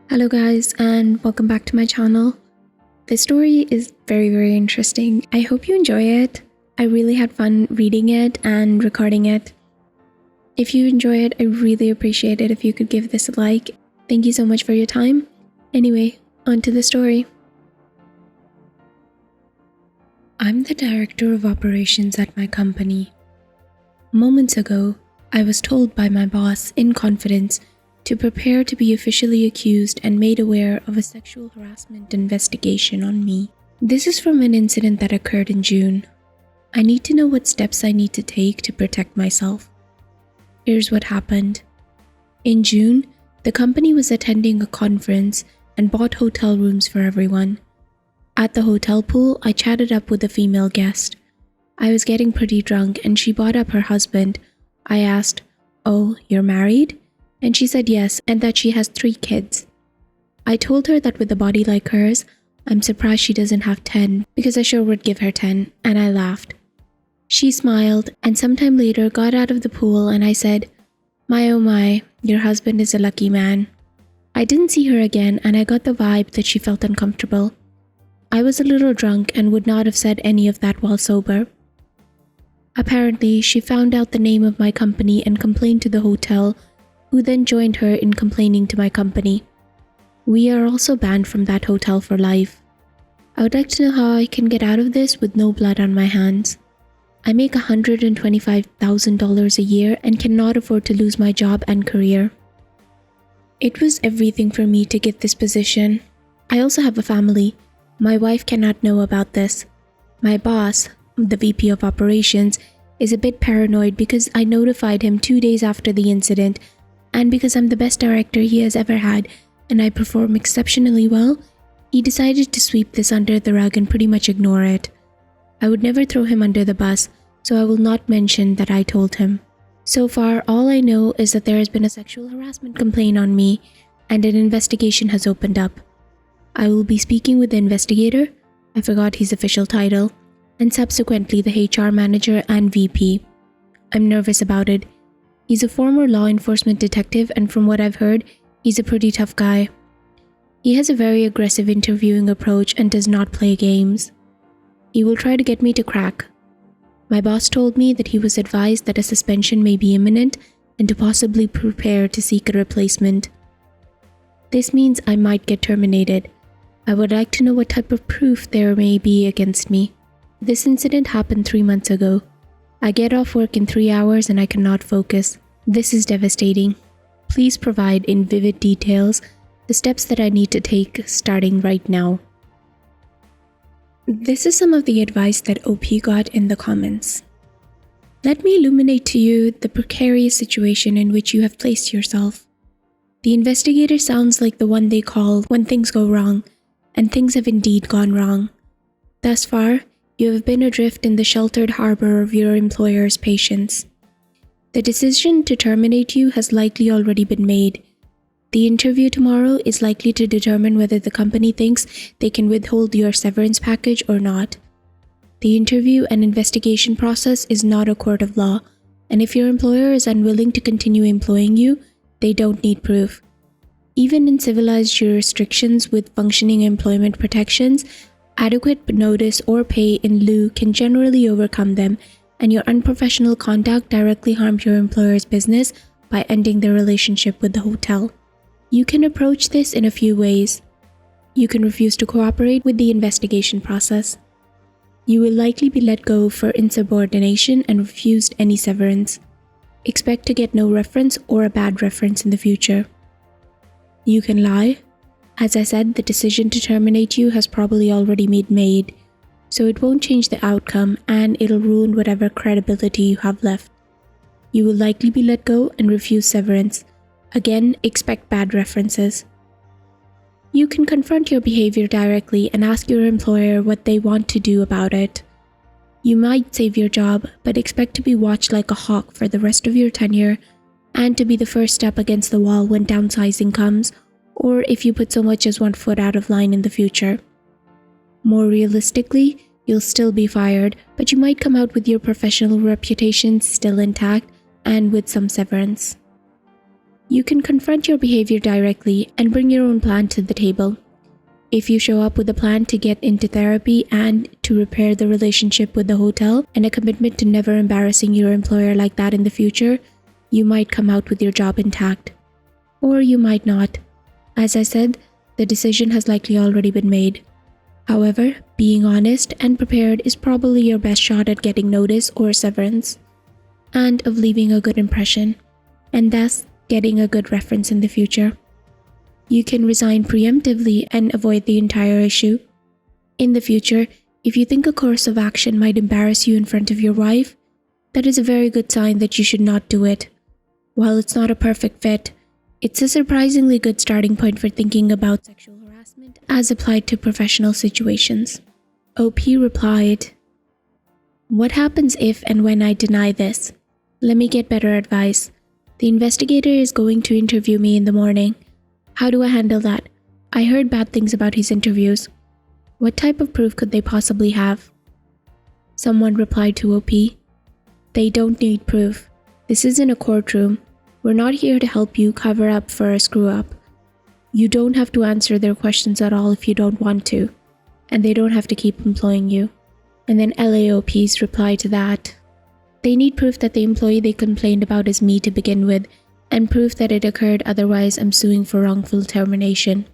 Hello guys, and welcome back to my channel. This story is very interesting. I hope you enjoy it. I really had fun reading it and recording it. If you enjoy it, I really appreciate it if you could give this a like. Thank you so much for your time. Anyway, on to the story. I'm the director of operations at my company. Moments ago, I was told by my boss in confidence to prepare to be officially accused and made aware of a sexual harassment investigation on me. This is from an incident that occurred in June. I need to know what steps I need to take to protect myself. Here's what happened. In June, the company was attending a conference and bought hotel rooms for everyone. At the hotel pool, I chatted up with a female guest. I was getting pretty drunk and she brought up her husband. I asked, "Oh, you're married?" And she said yes, and that she has 3 kids. I told her that with a body like hers, I'm surprised she doesn't have 10, because I sure would give her 10, and I laughed. She smiled, and sometime later got out of the pool and I said, "My oh my, your husband is a lucky man." I didn't see her again and I got the vibe that she felt uncomfortable. I was a little drunk and would not have said any of that while sober. Apparently, she found out the name of my company and complained to the hotel, who then joined her in complaining to my company. We are also banned from that hotel for life. I would like to know how I can get out of this with no blood on my hands. I make $125,000 a year and cannot afford to lose my job and career. It was everything for me to get this position. I also have a family. My wife cannot know about this. My boss, the VP of Operations, is a bit paranoid because I notified him 2 days after the incident, and because I'm the best director he has ever had and I perform exceptionally well, he decided to sweep this under the rug and pretty much ignore it. I would never throw him under the bus, so I will not mention that I told him. So far, all I know is that there has been a sexual harassment complaint on me and an investigation has opened up. I will be speaking with the investigator, I forgot his official title, and subsequently the HR manager and VP. I'm nervous about it. He's a former law enforcement detective and from what I've heard, he's a pretty tough guy. He has a very aggressive interviewing approach and does not play games. He will try to get me to crack. My boss told me that he was advised that a suspension may be imminent and to possibly prepare to seek a replacement. This means I might get terminated. I would like to know what type of proof there may be against me. This incident happened 3 months ago. I get off work in 3 hours and I cannot focus. This is devastating. Please provide in vivid details the steps that I need to take starting right now. This is some of the advice that OP got in the comments. Let me illuminate to you the precarious situation in which you have placed yourself. The investigator sounds like the one they call when things go wrong, and things have indeed gone wrong. Thus far, you have been adrift in the sheltered harbor of your employer's patience. The decision to terminate you has likely already been made. The interview tomorrow is likely to determine whether the company thinks they can withhold your severance package or not. The interview and investigation process is not a court of law, and if your employer is unwilling to continue employing you, they don't need proof. Even in civilized jurisdictions with functioning employment protections, adequate notice or pay in lieu can generally overcome them, and your unprofessional conduct directly harms your employer's business by ending the relationship with the hotel. You can approach this in a few ways. You can refuse to cooperate with the investigation process. You will likely be let go for insubordination and refused any severance. Expect to get no reference or a bad reference in the future. You can lie. As I said, the decision to terminate you has probably already been made, so it won't change the outcome and it'll ruin whatever credibility you have left. You will likely be let go and refuse severance. Again, expect bad references. You can confront your behavior directly and ask your employer what they want to do about it. You might save your job, but expect to be watched like a hawk for the rest of your tenure and to be the first step against the wall when downsizing comes, or if you put so much as one foot out of line in the future. More realistically, you'll still be fired, but you might come out with your professional reputation still intact and with some severance. You can confront your behavior directly and bring your own plan to the table. If you show up with a plan to get into therapy and to repair the relationship with the hotel and a commitment to never embarrassing your employer like that in the future, you might come out with your job intact. Or you might not. As I said, the decision has likely already been made. However, being honest and prepared is probably your best shot at getting notice or severance, and of leaving a good impression, and thus getting a good reference in the future. You can resign preemptively and avoid the entire issue. In the future, if you think a course of action might embarrass you in front of your wife, that is a very good sign that you should not do it. While it's not a perfect fit, it's a surprisingly good starting point for thinking about sexual harassment as applied to professional situations. OP replied, "What happens if and when I deny this? Let me get better advice. The investigator is going to interview me in the morning. How do I handle that? I heard bad things about his interviews. What type of proof could they possibly have?" Someone replied to OP, "They don't need proof. This isn't a courtroom. We're not here to help you cover up for a screw-up. You don't have to answer their questions at all if you don't want to, and they don't have to keep employing you." And then LAOP's reply to that, "They need proof that the employee they complained about is me to begin with, and proof that it occurred, otherwise I'm suing for wrongful termination.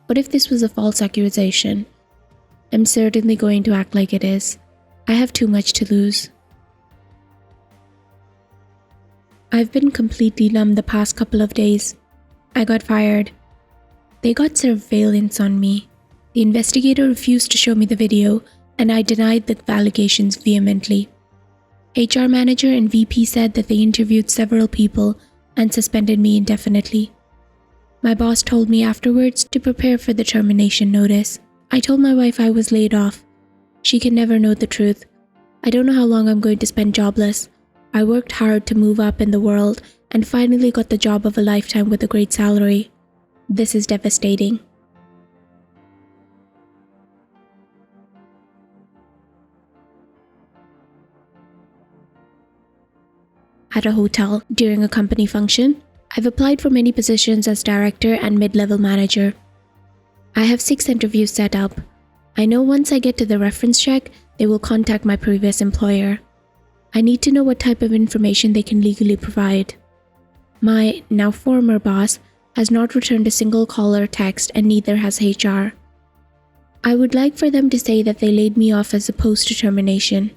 What if this was a false accusation? I'm certainly going to act like it is. I have too much to lose." I've been completely numb the past couple of days. I got fired. They got surveillance on me. The investigator refused to show me the video, and I denied the allegations vehemently. HR manager and VP said that they interviewed several people and suspended me indefinitely. My boss told me afterwards to prepare for the termination notice. I told my wife I was laid off. She can never know the truth. I don't know how long I'm going to spend jobless. I worked hard to move up in the world and finally got the job of a lifetime with a great salary. This is devastating. At a hotel during a company function, I've applied for many positions as director and mid-level manager. I have 6 interviews set up. I know once I get to the reference check, they will contact my previous employer. I need to know what type of information they can legally provide. My now former boss has not returned a single call or text, and neither has HR. I would like for them to say that they laid me off as opposed to termination.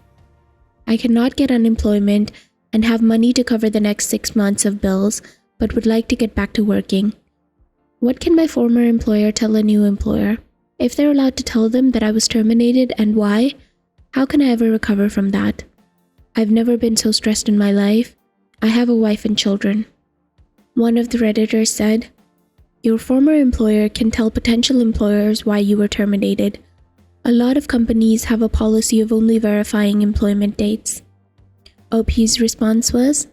I cannot get unemployment and have money to cover the next 6 months of bills, but would like to get back to working. What can my former employer tell a new employer? If they're allowed to tell them that I was terminated and why, how can I ever recover from that? I've never been so stressed in my life. I have a wife and children. One of the Redditors said, "Your former employer can tell potential employers why you were terminated. A lot of companies have a policy of only verifying employment dates." OP's response was,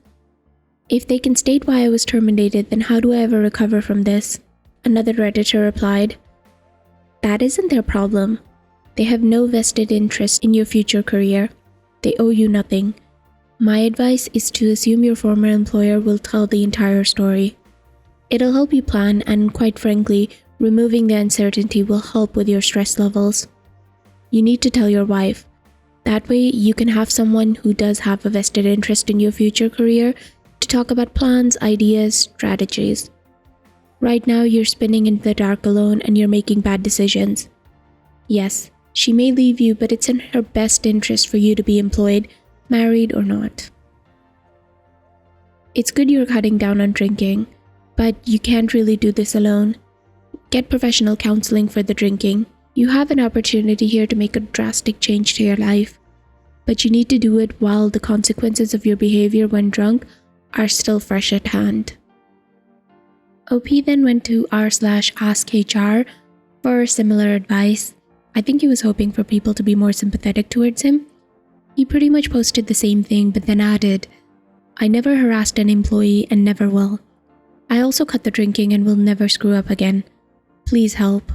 "If they can state why I was terminated, then how do I ever recover from this?" Another Redditor replied, "That isn't their problem. They have no vested interest in your future career. They owe you nothing. My advice is to assume your former employer will tell the entire story. It'll help you plan, and quite frankly, removing the uncertainty will help with your stress levels. You need to tell your wife. That way, you can have someone who does have a vested interest in your future career to talk about plans, ideas, strategies. Right now, you're spinning in the dark alone and you're making bad decisions. Yes, she may leave you, but it's in her best interest for you to be employed, married or not. It's good you're cutting down on drinking, but you can't really do this alone. Get professional counseling for the drinking. You have an opportunity here to make a drastic change to your life, but you need to do it while the consequences of your behavior when drunk are still fresh at hand." OP then went to r/askhr for similar advice. I think he was hoping for people to be more sympathetic towards him. He pretty much posted the same thing, but then added, "I never harassed an employee and never will. I also cut the drinking and will never screw up again. Please help."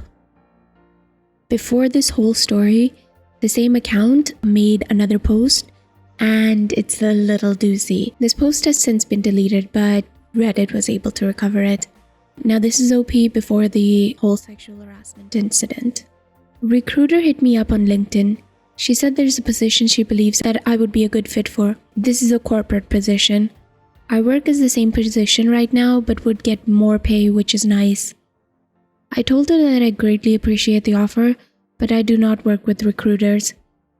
Before this whole story, the same account made another post, and it's a little doozy. This post has since been deleted, but Reddit was able to recover it. Now this is OP before the whole sexual harassment incident. Recruiter hit me up on LinkedIn. She said there's a position she believes that I would be a good fit for. This is a corporate position. I work as the same position right now but would get more pay, which is nice. I told her that I greatly appreciate the offer, but I do not work with recruiters.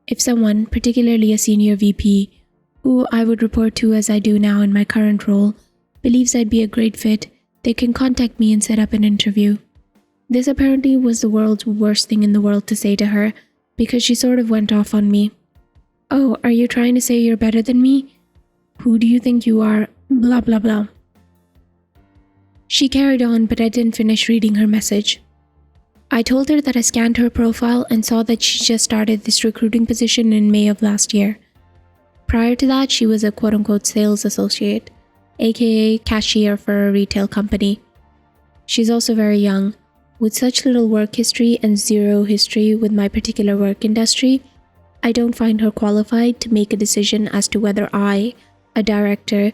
If someone, particularly a senior VP, who I would report to as I do now in my current role, believes I'd be a great fit, they can contact me and set up an interview. This apparently was the world's worst thing in the world to say to her, because she sort of went off on me. Oh, are you trying to say you're better than me? Who do you think you are? Blah blah blah. She carried on, but I didn't finish reading her message. I told her that I scanned her profile and saw that she just started this recruiting position in May of last year. Prior to that, she was a quote-unquote sales associate, aka cashier for a retail company. She's also very young. With such little work history and zero history with my particular work industry, I don't find her qualified to make a decision as to whether I, a director,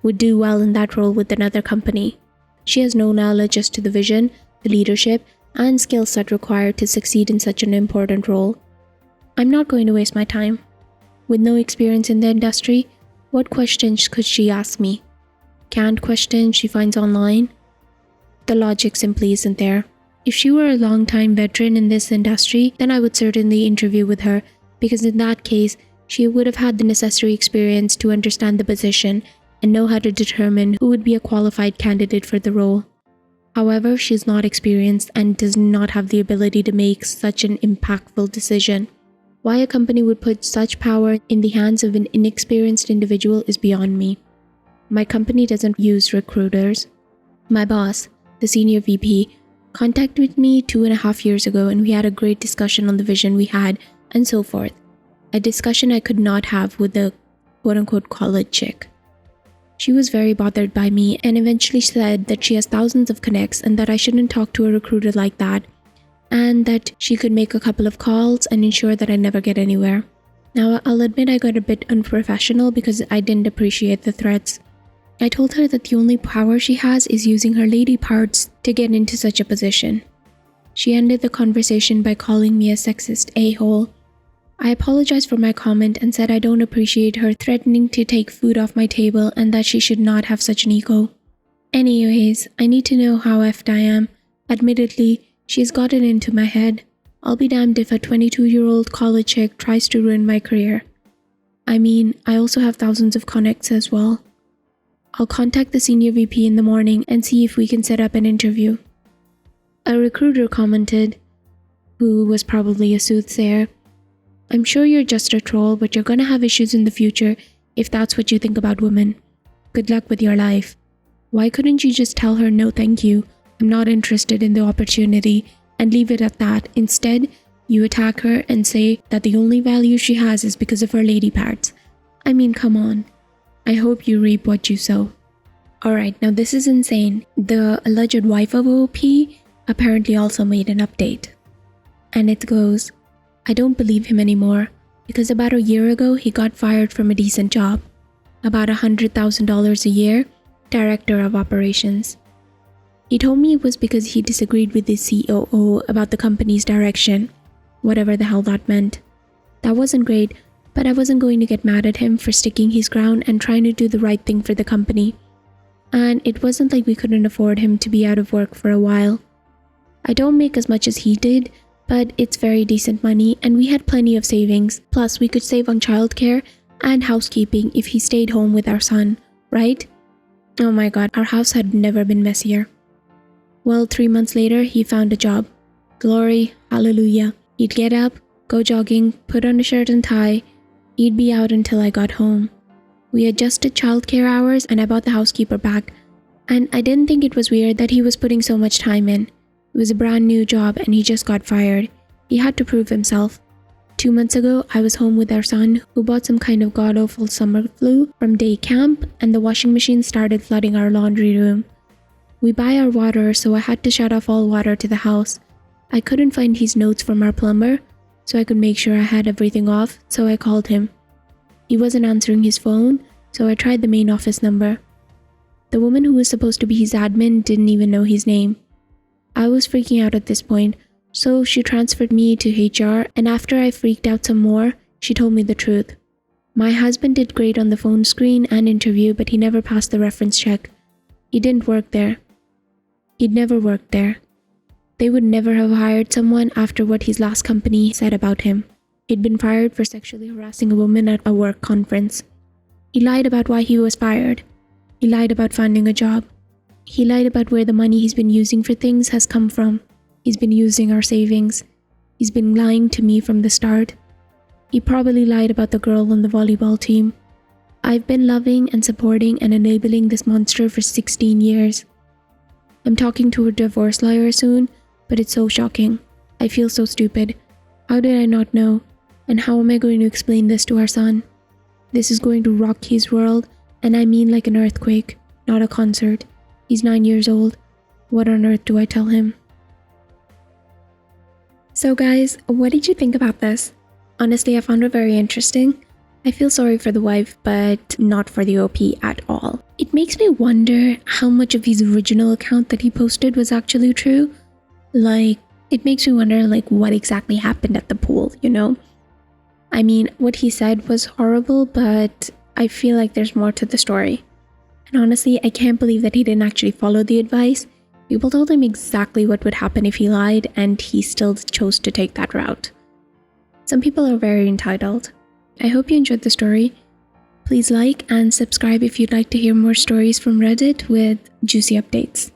would do well in that role with another company. She has no knowledge as to the vision, the leadership, and skill set required to succeed in such an important role. I'm not going to waste my time. With no experience in the industry, what questions could she ask me? Canned questions she finds online? The logic simply isn't there. If she were a long-time veteran in this industry, then I would certainly interview with her, because in that case, she would have had the necessary experience to understand the position and know how to determine who would be a qualified candidate for the role. However, she's not experienced and does not have the ability to make such an impactful decision. Why a company would put such power in the hands of an inexperienced individual is beyond me. My company doesn't use recruiters. My boss, the senior VP, contacted me 2.5 years ago and we had a great discussion on the vision we had and so forth. A discussion I could not have with the quote-unquote college chick. She was very bothered by me and eventually said that she has thousands of connects and that I shouldn't talk to a recruiter like that, and that she could make a couple of calls and ensure that I never get anywhere. Now, I'll admit I got a bit unprofessional because I didn't appreciate the threats. I told her that the only power she has is using her lady parts to get into such a position. She ended the conversation by calling me a sexist a-hole. I apologized for my comment and said I don't appreciate her threatening to take food off my table and that she should not have such an ego. Anyways, I need to know how effed I am. Admittedly, she's gotten into my head. I'll be damned if a 22-year-old college chick tries to ruin my career. I mean, I also have thousands of connects as well. I'll contact the senior VP in the morning and see if we can set up an interview. A recruiter commented, who was probably a soothsayer, I'm sure you're just a troll, but you're gonna have issues in the future if that's what you think about women. Good luck with your life. Why couldn't you just tell her no thank you, I'm not interested in the opportunity, and leave it at that? Instead, you attack her and say that the only value she has is because of her lady parts. I mean, come on. I hope you reap what you sow. Alright, now this is insane. The alleged wife of OP apparently also made an update. And it goes, I don't believe him anymore, because about a year ago he got fired from a decent job. About $100,000 a year, Director of Operations. He told me it was because he disagreed with the COO about the company's direction, whatever the hell that meant. That wasn't great, but I wasn't going to get mad at him for sticking his ground and trying to do the right thing for the company. And it wasn't like we couldn't afford him to be out of work for a while. I don't make as much as he did, but it's very decent money and we had plenty of savings. Plus, we could save on childcare and housekeeping if he stayed home with our son, right? Oh my god, our house had never been messier. Well, 3 months later, he found a job. Glory, hallelujah. He'd get up, go jogging, put on a shirt and tie. He'd be out until I got home. We adjusted childcare hours and I bought the housekeeper back. And I didn't think it was weird that he was putting so much time in. It was a brand new job and he just got fired. He had to prove himself. 2 months ago, I was home with our son who bought some kind of god-awful summer flu from day camp and the washing machine started flooding our laundry room. We buy our water, so I had to shut off all water to the house. I couldn't find his notes from our plumber, so I could make sure I had everything off, so I called him. He wasn't answering his phone, so I tried the main office number. The woman who was supposed to be his admin didn't even know his name. I was freaking out at this point, so she transferred me to HR, and after I freaked out some more, she told me the truth. My husband did great on the phone screen and interview, but he never passed the reference check. He didn't work there. He'd never worked there. They would never have hired someone after what his last company said about him. He'd been fired for sexually harassing a woman at a work conference. He lied about why he was fired. He lied about finding a job. He lied about where the money he's been using for things has come from. He's been using our savings. He's been lying to me from the start. He probably lied about the girl on the volleyball team. I've been loving and supporting and enabling this monster for 16 years. I'm talking to a divorce lawyer soon, but it's so shocking. I feel so stupid. How did I not know? And how am I going to explain this to our son? This is going to rock his world, and I mean like an earthquake, not a concert. He's 9 years old. What on earth do I tell him? So guys, what did you think about this? Honestly, I found it very interesting. I feel sorry for the wife, but not for the OP at all. It makes me wonder how much of his original account that he posted was actually true. It makes me wonder what exactly happened at the pool, you know? I mean, what he said was horrible, but I feel like there's more to the story. And honestly, I can't believe that he didn't actually follow the advice. People told him exactly what would happen if he lied, and he still chose to take that route. Some people are very entitled. I hope you enjoyed the story. Please like and subscribe if you'd like to hear more stories from Reddit with juicy updates.